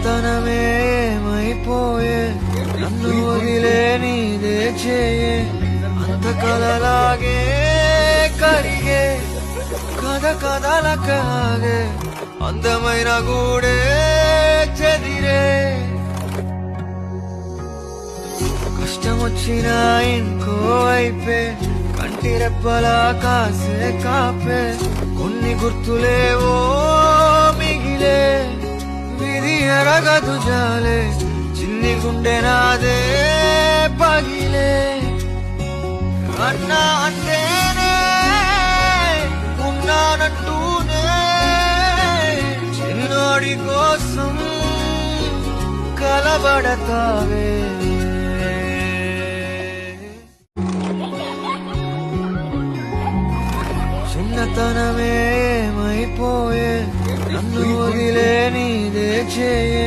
చిన్నతనమే ఏమైపోయే నన్ను వదిలే నీదే చేయే అంత కలలాగే కరిగే కథ కథలకాగే అందమైన గూడే చెదిరే కష్టం వచ్చినా ఇంకో వైపే కంటి రెప్పలా కాసే కాపే కొన్ని గుర్తులేవో మిగిలే విధి ఎరగదు జాలే చిన్ని గుండె నాదే పగిలే అన్నా అంటేనే ఉన్నానంటూనే చిన్నోడి కోసం కలబడతావే చిన్నతనమే ఏమైపోయే నన్ను వదిలే నీదే చేయే